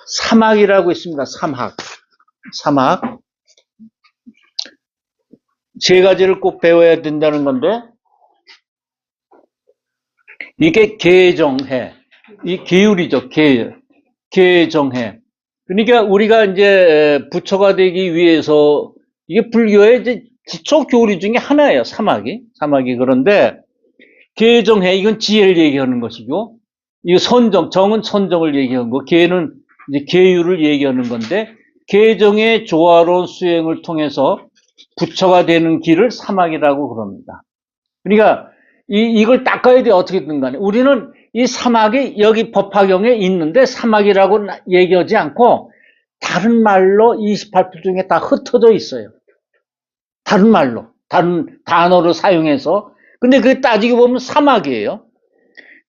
사막이라고 있습니다. 사막. 세 가지를 꼭 배워야 된다는 건데, 이게 계정해. 이 계율이죠. 계정해. 그러니까 우리가 이제 부처가 되기 위해서, 이게 불교의 이제 기초 교리 중에 하나예요. 사막이. 그런데, 계정해. 이건 지혜를 얘기하는 것이고, 이 정은 선정을 얘기하는 거, 계는 이제 계율을 얘기하는 건데, 계정의 조화로운 수행을 통해서 부처가 되는 길을 사막이라고 그럽니다. 그러니까 이걸 닦아야 돼. 어떻게든 간에. 우리는 이 사막이 여기 법화경에 있는데 사막이라고 얘기하지 않고 다른 말로 28표 중에 다 흩어져 있어요. 다른 말로. 다른 단어로 사용해서. 근데 그게 따지고 보면 사막이에요.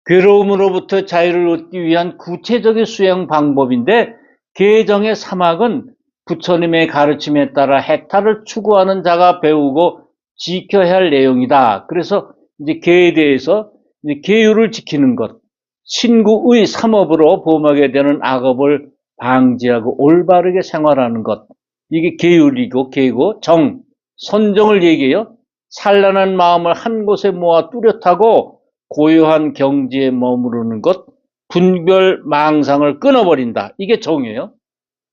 괴로움으로부터 자유를 얻기 위한 구체적인 수행 방법인데, 계정의 사막은 부처님의 가르침에 따라 해탈을 추구하는 자가 배우고 지켜야 할 내용이다. 그래서 이제 계에 대해서 이제 계율을 지키는 것, 신구의 삼업으로 범하게 되는 악업을 방지하고 올바르게 생활하는 것, 이게 계율이고 계고, 선정을 얘기해요. 산란한 마음을 한 곳에 모아 뚜렷하고 고요한 경지에 머무르는 것, 분별 망상을 끊어버린다. 이게 정이에요.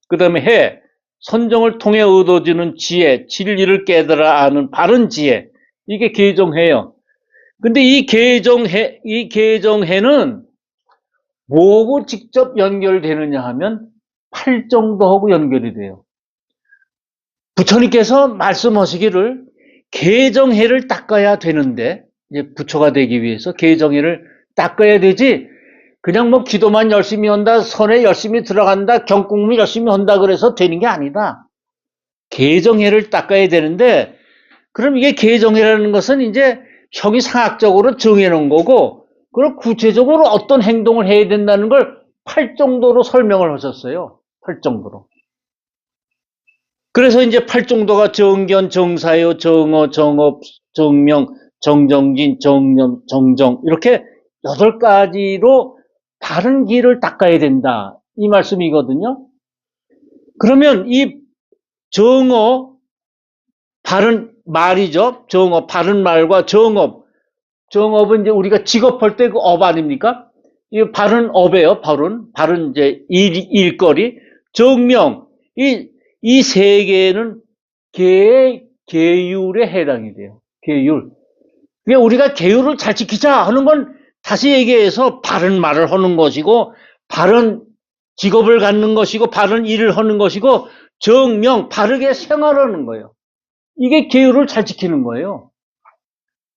그 다음에 선정을 통해 얻어지는 지혜, 진리를 깨달아 아는 바른 지혜, 이게 계정해요. 근데 이 계정해는 뭐하고 직접 연결되느냐 하면 팔정도하고 연결이 돼요. 부처님께서 말씀하시기를 계정해를 닦아야 되는데, 이제 부처가 되기 위해서 계정해를 닦아야 되지, 그냥 뭐 기도만 열심히 한다, 선에 열심히 들어간다, 경국만 열심히 한다 그래서 되는 게 아니다. 계정해를 닦아야 되는데, 그럼 이게 계정해라는 것은 이제 형이상학적으로 정해놓은 거고, 그럼 구체적으로 어떤 행동을 해야 된다는 걸 팔정도로 설명을 하셨어요. 팔정도로. 그래서 이제 팔정도가 정견, 정사요, 정어, 정업, 정명, 정정진, 정념, 정정, 이렇게 8가지로 바른 길을 닦아야 된다. 이 말씀이거든요. 그러면 이 정어, 바른 말이죠. 정어, 바른 말과 정업. 정업은 이제 우리가 직업할 때 그 업 아닙니까? 이 바른 업이에요. 바른 이제 일거리. 정명. 이 세 개는 계율에 해당이 돼요. 계율. 그러니까 우리가 계율을 잘 지키자 하는 건 다시 얘기해서 바른 말을 하는 것이고, 바른 직업을 갖는 것이고, 바른 일을 하는 것이고, 정명, 바르게 생활하는 거예요. 이게 계율을 잘 지키는 거예요.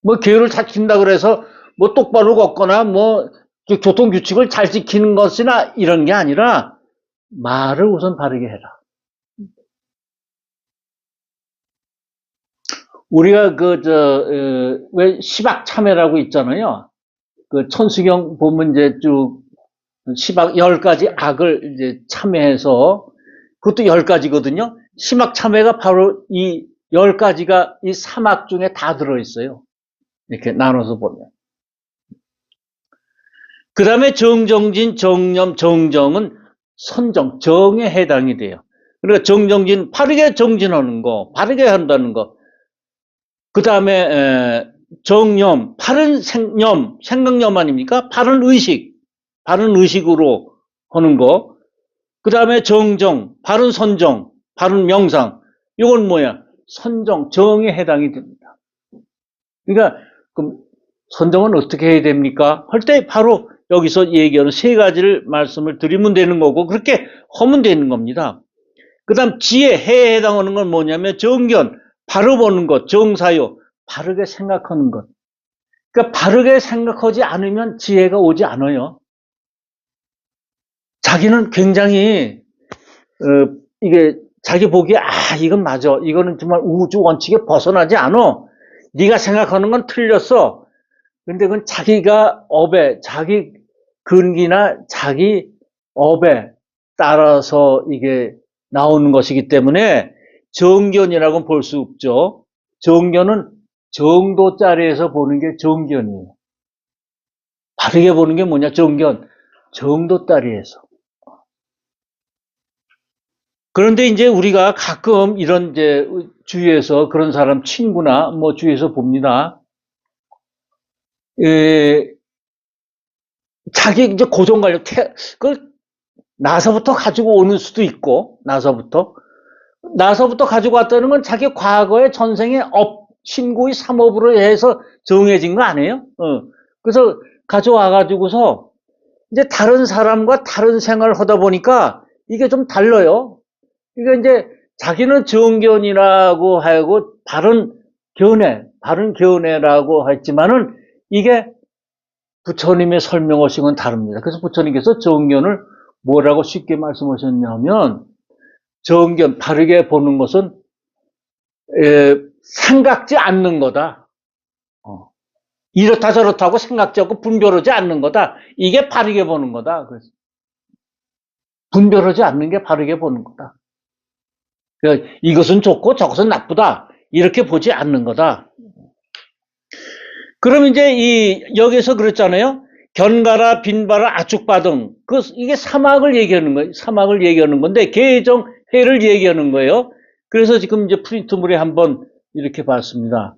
뭐 계율을 잘 지킨다 그래서 뭐 똑바로 걷거나 뭐 교통규칙을 잘 지키는 것이나 이런 게 아니라 말을 우선 바르게 해라. 우리가 왜 시박참회라고 있잖아요. 그 천수경 보면 이제 쭉 시박 10가지 악을 이제 참회해서, 그것도 10가지거든요. 시박참회가 바로 이 10가지가 이 사막 중에 다 들어있어요. 이렇게 나눠서 보면. 그 다음에 정정진, 정념, 정정은 선정, 정에 해당이 돼요. 그러니까 정정진, 바르게 정진하는 거, 바르게 한다는 거. 그 다음에 정념, 바른 생각념 아닙니까? 바른 의식으로 하는 거. 그 다음에 정정, 바른 선정, 바른 명상. 이건 뭐야? 선정, 정에 해당이 됩니다. 그러니까 그럼 선정은 어떻게 해야 됩니까? 할 때 바로 여기서 얘기하는 3가지를 말씀을 드리면 되는 거고, 그렇게 하면 되는 겁니다. 그 다음 지혜에 해당하는 건 뭐냐면 정견, 바로 보는 것, 정사요, 바르게 생각하는 것. 그러니까 바르게 생각하지 않으면 지혜가 오지 않아요. 자기는 굉장히 이게 자기 보기에 이건 맞아, 이거는 정말 우주 원칙에 벗어나지 않아, 네가 생각하는 건 틀렸어. 근데 그건 자기가 자기 근기나 자기 업에 따라서 이게 나오는 것이기 때문에 정견이라고는 볼 수 없죠. 정견은 정도짜리에서 보는 게 정견이에요. 바르게 보는 게 뭐냐? 정견. 정도짜리에서. 그런데 이제 우리가 가끔 이런 이제 주위에서 그런 사람 친구나 뭐 주위에서 봅니다. 자기 이제 고정관료 그걸 나서부터 가지고 오는 수도 있고, 나서부터 가지고 왔다는 건 자기 과거의 전생의 신고의 삼업으로 해서 정해진 거 아니에요? 그래서 가져와가지고서 이제 다른 사람과 다른 생활을 하다 보니까 이게 좀 달라요. 그러니까 이제 자기는 정견이라고 하고 바른 견해라고 했지만은 이게 부처님의 설명하신 건 다릅니다. 그래서 부처님께서 정견을 뭐라고 쉽게 말씀하셨냐면, 정견, 바르게 보는 것은 생각지 않는 거다. 이렇다 저렇다고 생각지 않고 분별하지 않는 거다. 이게 바르게 보는 거다. 그래서 분별하지 않는 게 바르게 보는 거다. 그러니까 이것은 좋고 저것은 나쁘다. 이렇게 보지 않는 거다. 그럼 이제 여기서 그랬잖아요. 견가라, 빈바라, 아축바등. 이게 사막을 얘기하는 거예요. 사막을 얘기하는 건데, 개정해를 얘기하는 거예요. 그래서 지금 이제 프린트물에 한번 이렇게 봤습니다.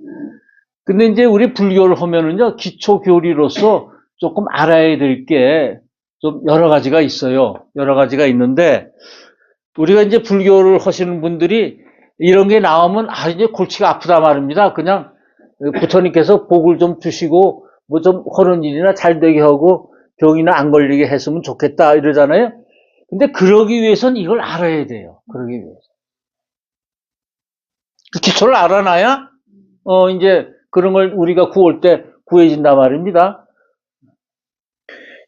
근데 이제 우리 불교를 하면은요, 기초교리로서 조금 알아야 될 게 좀 여러 가지가 있어요. 여러 가지가 있는데, 우리가 이제 불교를 하시는 분들이 이런 게 나오면, 이제 골치가 아프다 말입니다. 그냥 부처님께서 복을 좀 주시고, 뭐 좀 하는 일이나 잘 되게 하고, 병이나 안 걸리게 했으면 좋겠다, 이러잖아요. 근데 그러기 위해서는 이걸 알아야 돼요. 그러기 위해서. 그 기초를 알아놔야, 이제 그런 걸 우리가 구할 때 구해진단 말입니다.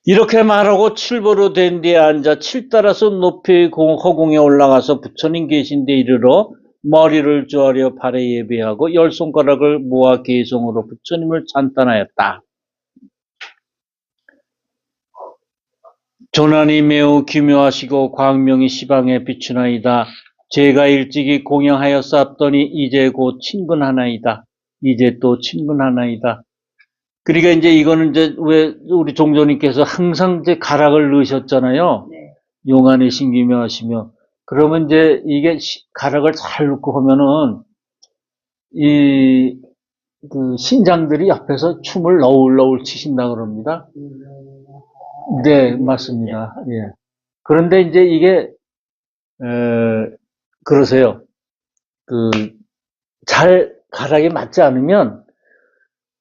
이렇게 말하고 칠보로 된 데에 앉아 칠 따라서 높이 허공에 올라가서 부처님 계신 데 이르러 머리를 조아려 발에 예배하고 열 손가락을 모아 개성으로 부처님을 찬탄하였다. 조난이 매우 기묘하시고 광명이 시방에 비추나이다. 제가 일찍이 공양하였사옵더니 이제 곧 친근하나이다. 이제 또 친근하나이다. 그러니까 이제 이거는 이제 왜 우리 종조님께서 항상 이제 가락을 넣으셨잖아요. 네. 용안에 신기며 하시며. 그러면 이제 이게 가락을 잘 넣고 하면은 그 신장들이 옆에서 춤을 너울너울 치신다 그럽니다. 네, 맞습니다. 예. 그런데 이제 이게 그러세요. 잘 가락이 맞지 않으면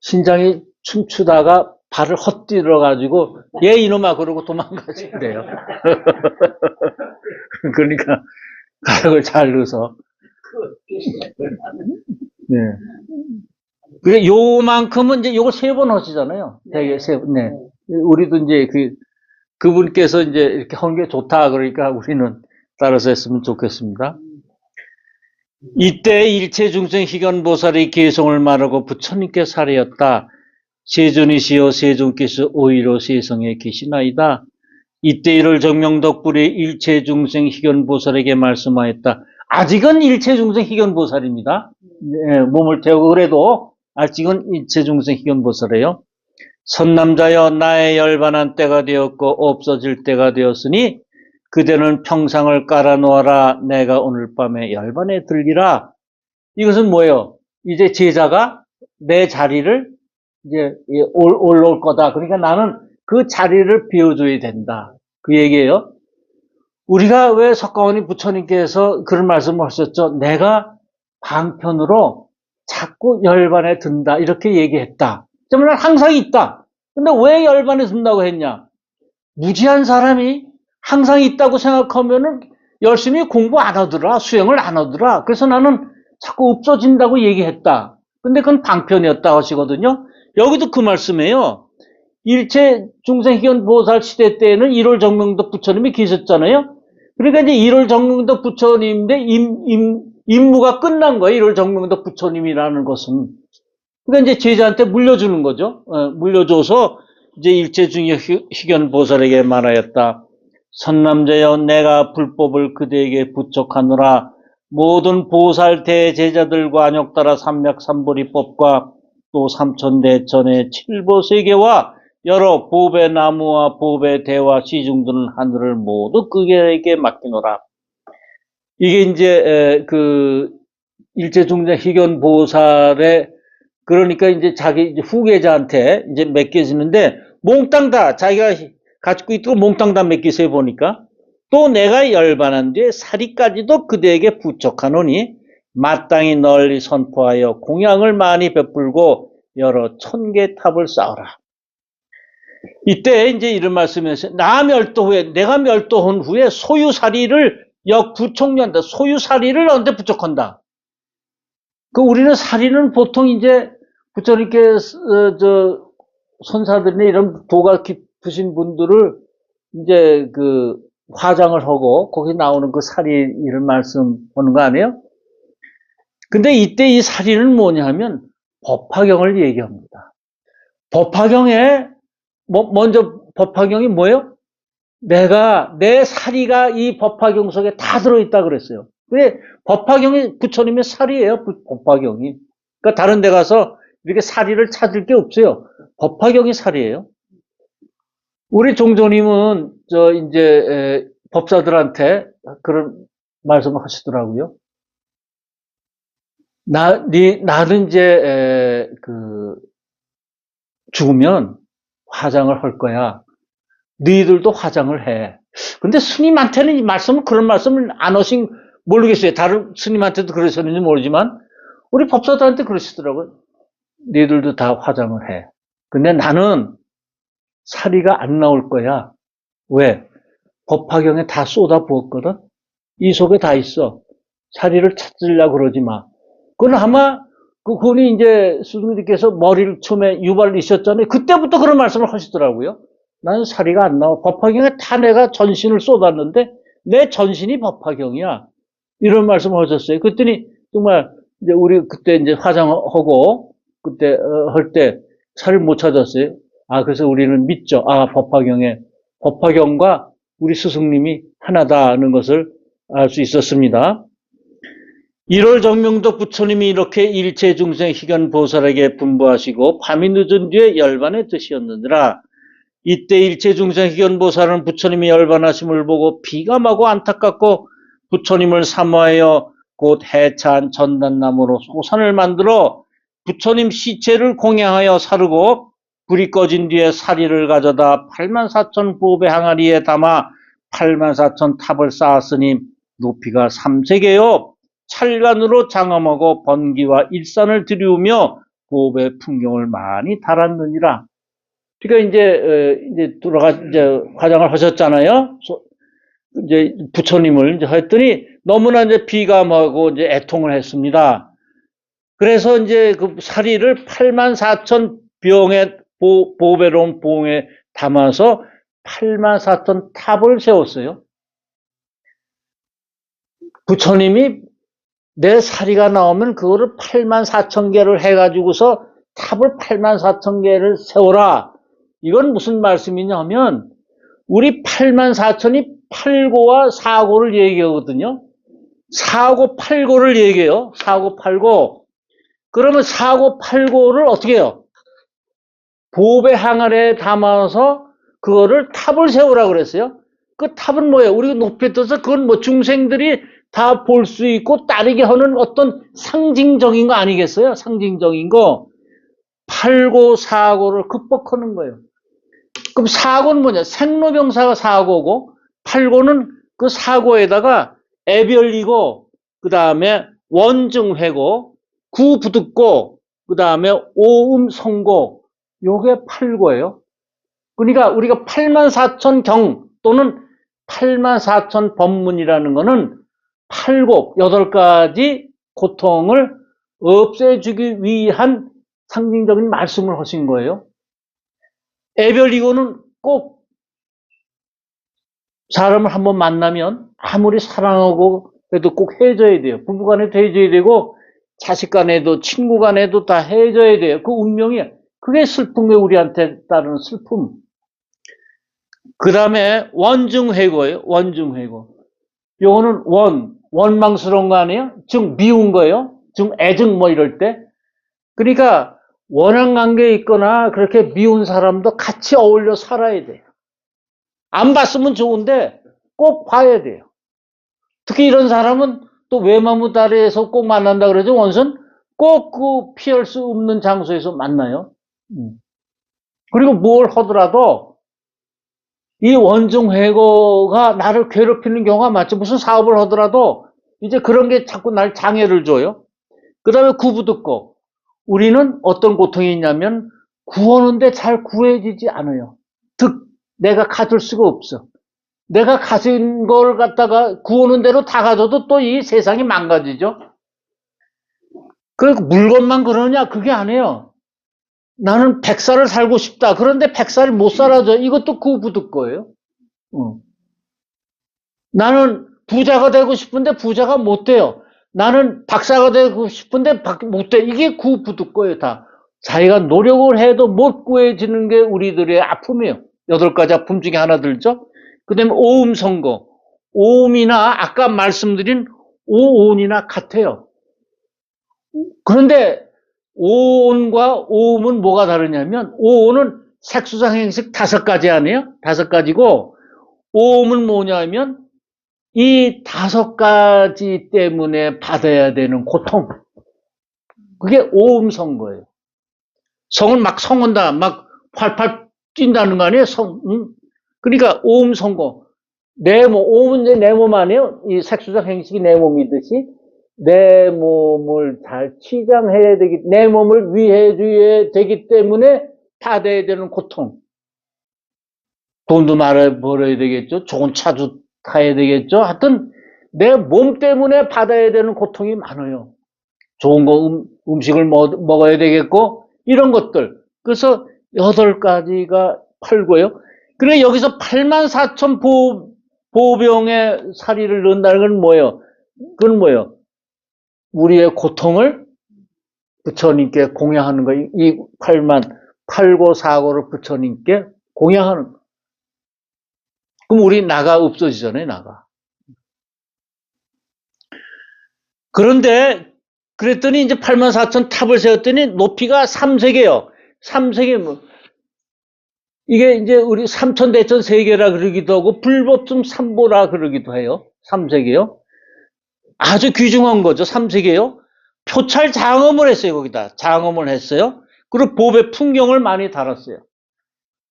신장이 춤추다가 발을 헛디뎌가지고 얘 이놈아 그러고 도망가신대요. 그러니까 가락을 잘 넣어서. 네. 그래 요만큼은 이제 요걸 3번 하시잖아요. 되게 3번. 네. 우리도 이제 그분께서 이제 이렇게 하는 게 좋다 그러니까 우리는 따라서 했으면 좋겠습니다. 이때 일체중생 희견보살의 개성을 말하고 부처님께 사례였다. 세존이시여 세존께서 오히려 세상에 계시나이다. 이때 이를 정명덕불이 일체중생 희견보살에게 말씀하였다. 아직은 일체중생 희견보살입니다. 네, 몸을 태우고 그래도 아직은 일체중생 희견보살이에요. 선남자여 나의 열반한 때가 되었고 없어질 때가 되었으니 그대는 평상을 깔아놓아라. 내가 오늘 밤에 열반에 들리라. 이것은 뭐예요? 이제 제자가 내 자리를 이제 올라올 거다. 그러니까 나는 그 자리를 비워줘야 된다. 그 얘기예요. 우리가 왜 석가모니 부처님께서 그런 말씀을 하셨죠? 내가 방편으로 자꾸 열반에 든다. 이렇게 얘기했다. 정말 항상 있다. 근데 왜 열반에 든다고 했냐? 무지한 사람이 항상 있다고 생각하면은 열심히 공부 안 하더라. 수행을 안 하더라. 그래서 나는 자꾸 없어진다고 얘기했다. 근데 그건 방편이었다 하시거든요. 여기도 그 말씀이에요. 일체 중생희견 보살 시대 때에는 1월 정명덕 부처님이 계셨잖아요. 그러니까 이제 1월 정명덕 부처님인데 임무가 끝난 거예요. 1월 정명덕 부처님이라는 것은. 그러니까 이제 제자한테 물려주는 거죠. 물려줘서 이제 일체 중생희견 보살에게 말하였다. 선남자여 내가 불법을 그대에게 부척하노라. 모든 보살 대제자들과 안욕따라 삼맥삼보리법과 또 삼천대천의 칠보세계와 여러 보배 나무와 보배 대와 시중들은 하늘을 모두 그에게 맡기노라. 이게 이제 그 일제중장 희견 보살의 그러니까 이제 자기 후계자한테 이제 맡겨지는데 몽땅 다 자기가 가지고 있고 몽땅 다 맡기세요 보니까 또 내가 열반한 뒤에 사리까지도 그대에게 부척하노니 마땅히 널리 선포하여 공양을 많이 베풀고 여러 천개 탑을 쌓아라. 이때 이제 이런 말씀에서 나 멸도 후에 내가 멸도한 후에 소유사리를 역부총련다. 소유사리를 언제 부척한다. 그 우리는 사리는 보통 이제 부처님께 저 선사들이나 이런 도가 깊으신 분들을 이제 그 화장을 하고 거기 나오는 그 사리 이런 말씀하는 거 아니에요? 근데 이때 이 사리는 뭐냐 하면 법화경을 얘기합니다. 법화경에 먼저 법화경이 뭐예요? 내 사리가 이 법화경 속에 다 들어있다 그랬어요. 근데 법화경이 부처님의 사리예요. 법화경이. 그러니까 다른 데 가서 이렇게 사리를 찾을 게 없어요. 법화경이 사리예요. 우리 종조님은 저 이제 법사들한테 그런 말씀을 하시더라고요. 나는 이제 그 죽으면 화장을 할 거야. 너희들도 화장을 해. 근데 스님한테는 이 말씀을 그런 말씀을 안 하신 모르겠어요. 다른 스님한테도 그러셨는지 모르지만 우리 법사들한테 그러시더라고요. 너희들도 다 화장을 해. 근데 나는 사리가 안 나올 거야. 왜? 법화경에 다 쏟아 부었거든. 이 속에 다 있어. 사리를 찾으려고 그러지 마. 그건 아마 그분이 이제 스승님께서 머리를 처음에 유발이셨잖아요. 그때부터 그런 말씀을 하시더라고요. 나는 사리가 안 나와. 법화경에 다 내가 전신을 쏟았는데 내 전신이 법화경이야. 이런 말씀을 하셨어요. 그랬더니 정말 이제 우리 그때 이제 화장하고 그때 할 때 사리를 못 찾았어요. 아, 그래서 우리는 믿죠. 아, 법화경과 우리 스승님이 하나다는 것을 알 수 있었습니다. 1월 정명도 부처님이 이렇게 일체 중생 희견 보살에게 분부하시고 밤이 늦은 뒤에 열반에 드시었느니라. 이때 일체 중생 희견 보살은 부처님이 열반하심을 보고 비감하고 안타깝고 부처님을 사모하여 곧 해찬 전단나무로 소산을 만들어 부처님 시체를 공양하여 사르고 불이 꺼진 뒤에 사리를 가져다 84,000 보배 항아리에 담아 84,000 탑을 쌓았으니 높이가 3세계요. 찰간으로 장엄하고 번기와 일산을 들이우며 보배 풍경을 많이 달았느니라. 그러니까 이제 이제 화장을 하셨잖아요. 이제 부처님을 이제 했더니 너무나 이제 비감하고 이제 애통을 했습니다. 그래서 이제 그 사리를 84,000 병에 보배로운 봉에 담아서 84,000 탑을 세웠어요. 부처님이 내 사리가 나오면 그거를 84,000개를 해가지고서 탑을 84,000개를 세워라. 이건 무슨 말씀이냐면 우리 84,000이 팔고와 사고를 얘기하거든요. 사고 팔고를 얘기해요. 사고 팔고. 그러면 사고 팔고를 어떻게 해요? 보배 항아리에 담아서 그거를 탑을 세우라 그랬어요. 그 탑은 뭐예요? 우리가 높이 떠서 그건 뭐 중생들이 다 볼 수 있고 따르게 하는 어떤 상징적인 거 아니겠어요? 상징적인 거. 팔고 사고를 극복하는 거예요. 그럼 사고는 뭐냐? 생로병사가 사고고 팔고는 그 사고에다가 애별이고 그 다음에 원증회고 구부득고 그 다음에 오음성고 요게 팔고예요. 그러니까 우리가 84,000경 또는 84,000 법문이라는 거는 팔고 8가지 고통을 없애주기 위한 상징적인 말씀을 하신 거예요. 애별이고는 꼭 사람을 한번 만나면 아무리 사랑하고 해도 꼭 헤어져야 돼요. 부부간에도 헤어져야 되고 자식간에도 친구간에도 다 헤어져야 돼요. 그 운명이 그게 슬픔이 우리한테 따르는 슬픔. 그 다음에 원증회고예요. 원증회고. 요거는 원망스러운 거 아니에요? 즉 미운 거예요. 즉 애증 뭐 이럴 때. 그러니까 원한관계에 있거나 그렇게 미운 사람도 같이 어울려 살아야 돼요. 안 봤으면 좋은데 꼭 봐야 돼요. 특히 이런 사람은 또 외마무다리에서 꼭 만난다 그러죠. 원수는 꼭 그 피할 수 없는 장소에서 만나요. 그리고 뭘 하더라도 이 원중회고가 나를 괴롭히는 경우가 많죠. 무슨 사업을 하더라도 이제 그런 게 자꾸 날 장애를 줘요. 그 다음에 구부듣고 우리는 어떤 고통이 있냐면 구하는데 잘 구해지지 않아요. 즉 내가 가질 수가 없어. 내가 가진 걸 갖다가 구하는 대로 다 가져도 또 이 세상이 망가지죠. 그러니까 물건만 그러냐? 그게 아니에요. 나는 100살을 살고 싶다. 그런데 100살 못 살아줘. 이것도 구부득 거예요. 나는 부자가 되고 싶은데 부자가 못 돼요. 나는 박사가 되고 싶은데 못 돼. 이게 구부득 거예요, 다. 자기가 노력을 해도 못 구해지는 게 우리들의 아픔이에요. 8가지 아픔 중에 하나 들죠. 그 다음에 오음 선거. 오음이나 아까 말씀드린 오온이나 같아요. 그런데 오온과 오음은 뭐가 다르냐면 오온은 색수상 행식 5가지 아니에요? 5가지고 오음은 뭐냐면 이 5가지 때문에 받아야 되는 고통. 그게 오음 선거예요. 성은 막 성한다, 막 활활 뛴다는 거 아니에요? 그러니까 오음 선거. 내 몸, 오음은 이제 내 몸 아니에요? 이 색수상 행식이 내 몸이듯이 내 몸을 잘 치장해야 되기, 내 몸을 위해줘야 되기 때문에 받아야 되는 고통. 돈도 많이 벌어야 되겠죠. 좋은 차도 타야 되겠죠. 하여튼 내 몸 때문에 받아야 되는 고통이 많아요. 좋은 거 음식을 먹어야 되겠고 이런 것들. 그래서 8가지가 팔고요. 그래 여기서 84,000 보병의 사리를 넣는다는 건 뭐예요? 그건 뭐예요? 우리의 고통을 부처님께 공양하는 거예요. 이 8고사고를 부처님께 공양하는 거. 그럼 우리 나가 없어지잖아요, 나가. 그런데 그랬더니 이제 84,000 탑을 세웠더니 높이가 3세계요. 3세계 뭐 이게 이제 우리 삼천대천 세계라 그러기도 하고 불법tum 3보라 그러기도 해요. 3세계요. 아주 귀중한 거죠. 3세계요. 표찰 장엄을 했어요. 거기다 장엄을 했어요. 그리고 법의 풍경을 많이 달았어요.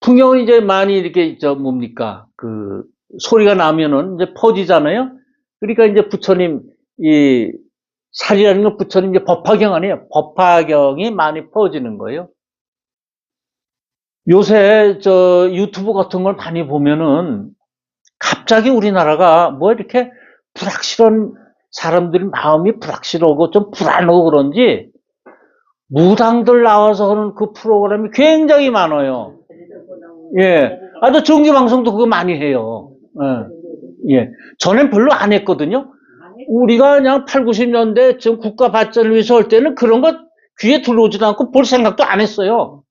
풍경은 이제 많이 이렇게 뭡니까 그 소리가 나면은 이제 퍼지잖아요. 그러니까 이제 부처님 이 살이라는 건 부처님 이제 법화경 아니에요. 법화경이 많이 퍼지는 거예요. 요새 유튜브 같은 걸 많이 보면은 갑자기 우리나라가 뭐 이렇게 불확실한 사람들이 마음이 불확실하고 좀 불안하고 그런지 무당들 나와서 하는 그 프로그램이 굉장히 많아요. 예. 아주 정기방송도 그거 많이 해요. 예. 예. 전엔 별로 안 했거든요. 우리가 그냥 8, 90년대 지금 국가 발전을 위해서 할 때는 그런 것 귀에 들어오지도 않고 볼 생각도 안 했어요.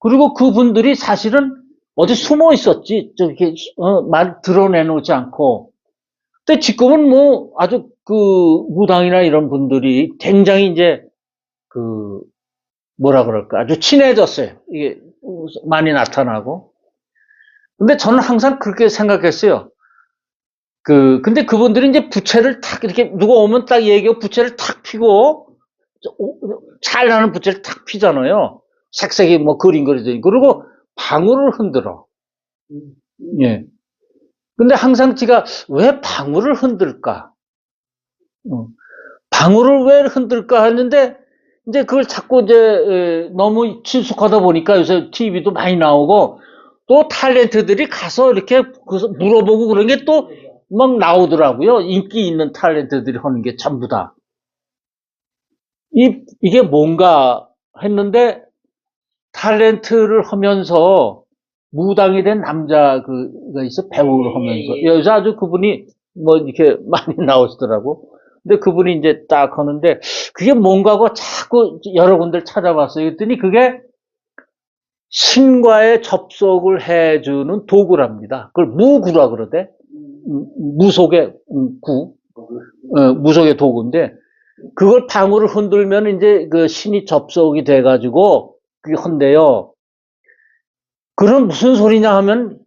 그리고 그분들이 사실은 어디 숨어 있었지, 저렇게, 말 드러내놓지 않고. 근데 지금은 뭐 아주 그 무당이나 이런 분들이 굉장히 이제 그 뭐라 그럴까 아주 친해졌어요. 이게 많이 나타나고. 근데 저는 항상 그렇게 생각했어요. 근데 그분들이 이제 부채를 탁 이렇게 누가 오면 딱 얘기하고 부채를 탁 피고 잘 나는 부채를 탁 피잖아요. 색색이 뭐 그림그려져 있고 그리고 방울을 흔들어. 예. 근데 항상 제가 왜 방울을 흔들까? 방울을 왜 흔들까 했는데 이제 그걸 자꾸 이제 너무 친숙하다 보니까 요새 TV도 많이 나오고 또 탤런트들이 가서 이렇게 물어보고 그런 게 또 막 나오더라고요. 인기 있는 탤런트들이 하는 게 전부 다. 이게 뭔가 했는데 탤런트를 하면서 무당이 된 남자가 있어, 배우를 하면서. 여자 아주 그분이 뭐 이렇게 많이 나오시더라고. 근데 그분이 이제 딱 하는데 그게 뭔가 하고 자꾸 여러 군데를 찾아봤어요. 그랬더니 그게 신과의 접속을 해주는 도구랍니다. 그걸 무구라 그러대. 무속의 구. 무속의 도구인데 그걸 방울을 흔들면 이제 그 신이 접속이 돼가지고 그게 한대요. 그럼 무슨 소리냐 하면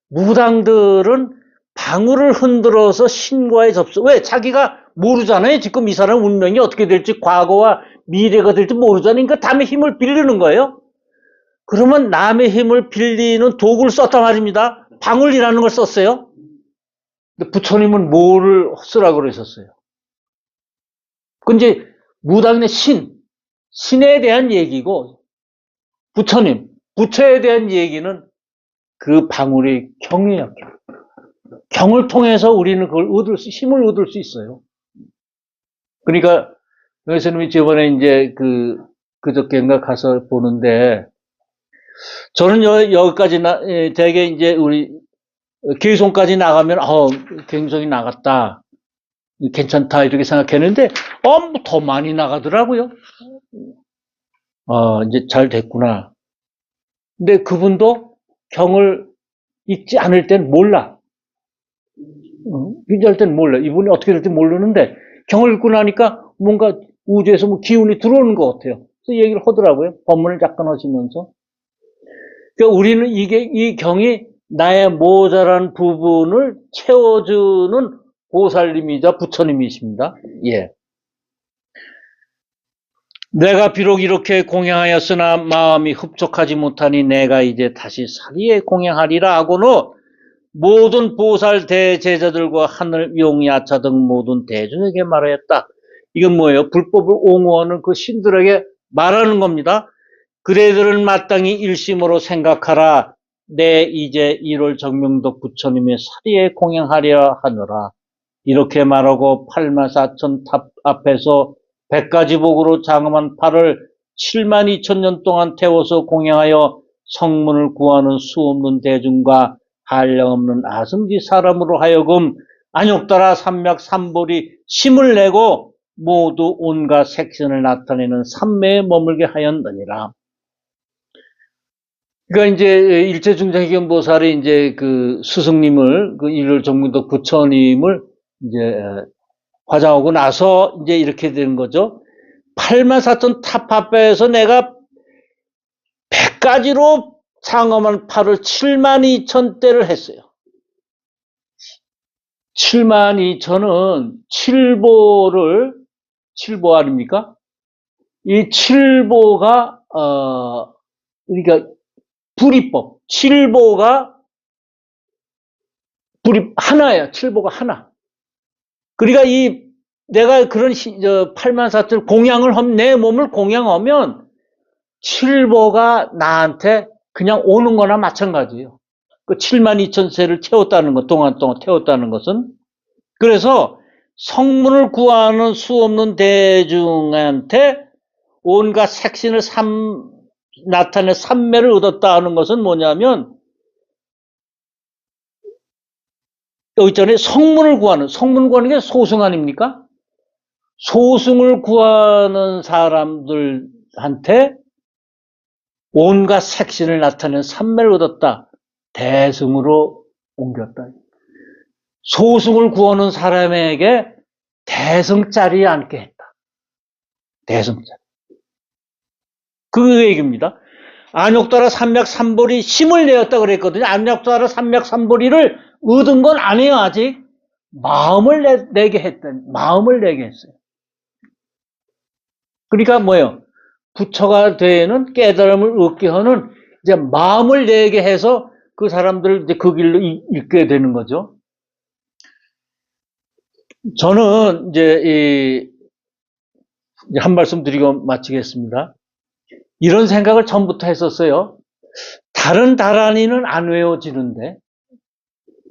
무당들은 방울을 흔들어서 신과의 접속. 왜? 자기가 모르잖아요. 지금 이 사람 운명이 어떻게 될지, 과거와 미래가 될지 모르잖아요. 그러니까 남의 힘을 빌리는 거예요. 그러면 남의 힘을 빌리는 도구를 썼단 말입니다. 방울이라는 걸 썼어요. 근데 부처님은 뭐를 쓰라고 그러셨어요? 그 이제 무당의 신에 대한 얘기고, 부처님, 부처에 대한 얘기는 그 방울의 경이에요. 경을 통해서 우리는 그걸 힘을 얻을 수 있어요. 그러니까, 교수님이 저번에 이제 그저께인가 가서 보는데, 저는 여기까지 되게 이제 우리, 개송까지 나가면, 개송이 나갔다. 괜찮다. 이렇게 생각했는데, 더 많이 나가더라고요. 이제 잘 됐구나. 근데 그분도 경을 읽지 않을 땐 몰라. 읽지 않을 땐 몰라. 이분이 어떻게 될지 모르는데, 경을 읽고 나니까 뭔가 우주에서 뭐 기운이 들어오는 것 같아요. 그래서 얘기를 하더라고요. 법문을 잠깐 하시면서. 그러니까 우리는 이 경이 나의 모자란 부분을 채워주는 보살님이자 부처님이십니다. 예. 내가 비록 이렇게 공양하였으나 마음이 흡족하지 못하니 내가 이제 다시 사리에 공양하리라 하고는 모든 보살 대제자들과 하늘 용야차 등 모든 대중에게 말하였다. 이건 뭐예요? 불법을 옹호하는 그 신들에게 말하는 겁니다. 그대들은 마땅히 일심으로 생각하라. 내 이제 1월 정명덕 부처님의 사리에 공양하려 하느라. 이렇게 말하고 84,000 탑 앞에서 100가지 복으로 장엄한 팔을 72,000년 동안 태워서 공양하여 성문을 구하는 수없는 대중과 한량없는 아승지 사람으로 하여금 안욕따라 삼맥 삼보리 힘을 내고 모두 온갖 색신을 나타내는 삼매에 머물게 하였느니라. 그러니까 이제 일체중생기견보살이 이제 그 스승님을 그 일월 정문덕 부처님을 이제 화장하고 나서 이제 이렇게 되는 거죠. 84,000 탑 앞에서 내가 100가지로 장엄한 팔을 72,000대를 했어요. 72,000은 칠보 아닙니까? 이 칠보가 그러니까 불이법, 칠보가 하나예요. 칠보가 하나. 그러니까 내가 그런 84,000 공양을 하면, 내 몸을 공양하면 칠보가 나한테 그냥 오는 거나 마찬가지예요. 그 72,000세를 태웠다는 것, 동안 태웠다는 것은. 그래서 성문을 구하는 수 없는 대중한테 온갖 색신을 나타내 삼매를 얻었다 하는 것은 뭐냐면, 여기 있잖아요. 성문을 구하는 게 소승 아닙니까? 소승을 구하는 사람들한테 온갖 색신을 나타내는 삼매를 얻었다. 대승으로 옮겼다. 소승을 구하는 사람에게 대승자리에 앉게 했다. 대승자리. 그 얘기입니다. 안욕따라 삼맥 삼보리 힘을 내었다 그랬거든요. 안욕따라 삼맥 삼보리를 얻은 건 아니에요, 아직. 마음을 내게 했어요. 그러니까 뭐예요? 부처가 되는 깨달음을 얻게 하는 이제 마음을 내게 해서 그 사람들을 이제 그 길로 읽게 되는 거죠. 저는 이제 한 말씀 드리고 마치겠습니다. 이런 생각을 처음부터 했었어요. 다른 다란이는 안 외워지는데,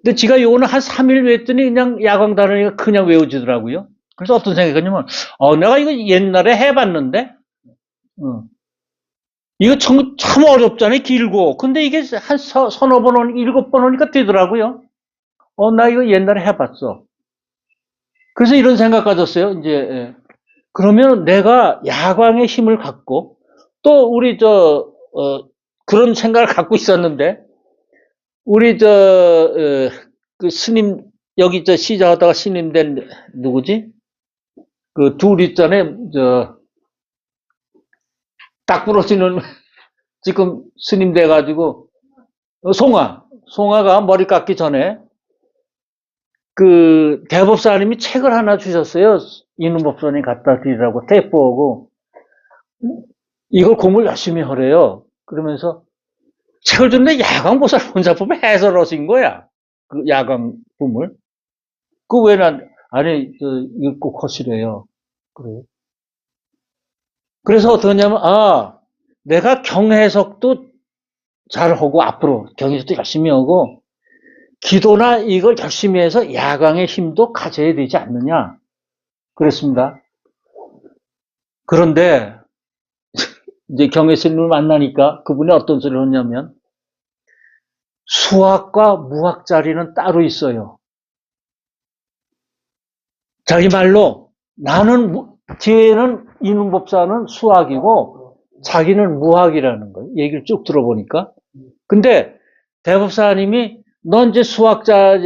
근데 제가 요거는 한 3일 외웠더니 그냥 야광 다란이가 그냥 외워지더라고요. 그래서 어떤 생각이냐면, 내가 이거 옛날에 해봤는데, 이거 참 어렵잖아요, 길고. 근데 이게 한 서너 번, 7번 오니까 되더라고요. 나 이거 옛날에 해봤어. 그래서 이런 생각 가졌어요, 이제. 그러면 내가 야광의 힘을 갖고, 또 우리 그런 생각을 갖고 있었는데, 우리 그 스님, 여기 시작하다가 스님 된 누구지? 그 둘 있잖아요, 딱 부러지는, 지금 스님 돼가지고, 송아가 머리 깎기 전에 그 대법사님이 책을 하나 주셨어요. 이눈법사님 갖다 드리라고 대포하고 이걸 공부를 열심히 하래요. 그러면서 책을 줬는데 야광보살 혼자품을 해설하신 거야. 그 야광품을. 그 왜 난 아니 이거 꼭 하시래요. 그래요. 그래서 어떠냐면 내가 경해석도 잘하고 앞으로 경해석도 열심히 하고 기도나 이걸 열심히 해서 야광의 힘도 가져야 되지 않느냐. 그랬습니다. 그런데 이제 경혜스님을 만나니까 그분이 어떤 소리를 하냐면 수학과 무학 자리는 따로 있어요. 자기 말로 나는 뒤에는 이눈법사는 수학이고 자기는 무학이라는 거예요. 얘기를 쭉 들어보니까. 근데 대법사님이 넌 이제 수학자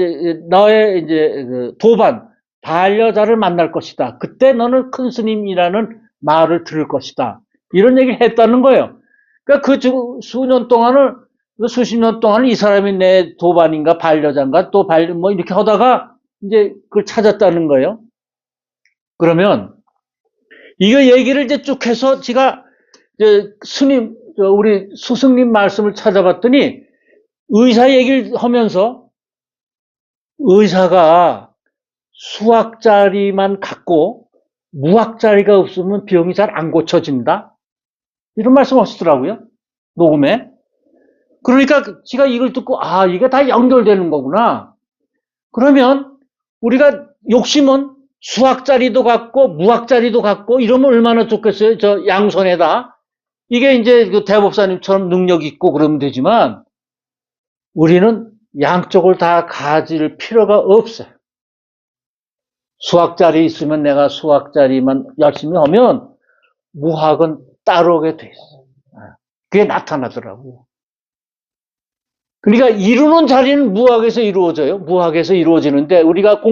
너의 이제 그 도반 반려자를 만날 것이다. 그때 너는 큰 스님이라는 말을 들을 것이다. 이런 얘기를 했다는 거예요. 그러니까 그 수년 동안을 수십 년 동안 이 사람이 내 도반인가 반려자인가 또 뭐 이렇게 하다가 이제 그걸 찾았다는 거예요. 그러면 이거 얘기를 이제 쭉 해서 제가 이제 우리 스승님 말씀을 찾아봤더니 의사 얘기를 하면서 의사가 수학자리만 갖고 무학자리가 없으면 병이 잘 안 고쳐진다. 이런 말씀 하시더라고요. 녹음에. 그러니까 제가 이걸 듣고 이게 다 연결되는 거구나. 그러면 우리가 욕심은 수학자리도 갖고 무학자리도 갖고 이러면 얼마나 좋겠어요. 저 양손에다. 이게 이제 그 대법사님처럼 능력 있고 그러면 되지만 우리는 양쪽을 다 가질 필요가 없어요. 수학자리 있으면 내가 수학자리만 열심히 하면 무학은 따라오게 돼 있어요. 그게 나타나더라고요. 그러니까 이루는 자리는 무학에서 이루어져요. 무학에서 이루어지는데 우리가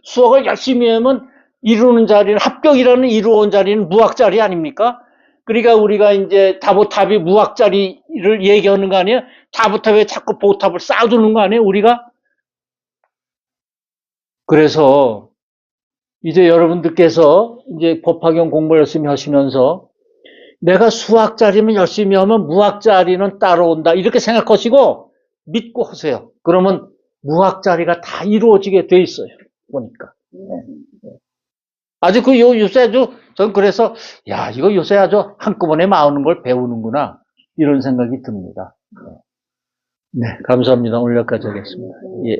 수학을 열심히 하면 이루는 자리는 합격이라는 이루어온 자리는 무학 자리 아닙니까? 그러니까 우리가 이제 다보탑이 무학 자리를 얘기하는 거 아니에요? 다보탑에 자꾸 보탑을 쌓아두는 거 아니에요? 우리가? 그래서 이제 여러분들께서 이제 법화경 공부 열심히 하시면서 내가 수학 자리면 열심히 하면 무학 자리는 따라온다. 이렇게 생각하시고 믿고 하세요. 그러면 무학 자리가 다 이루어지게 돼 있어요. 보니까. 아주 요새 아주, 전 그래서, 이거 요새 아주 한꺼번에 나오는 걸 배우는구나. 이런 생각이 듭니다. 네, 감사합니다. 오늘 여기까지 하겠습니다. 예.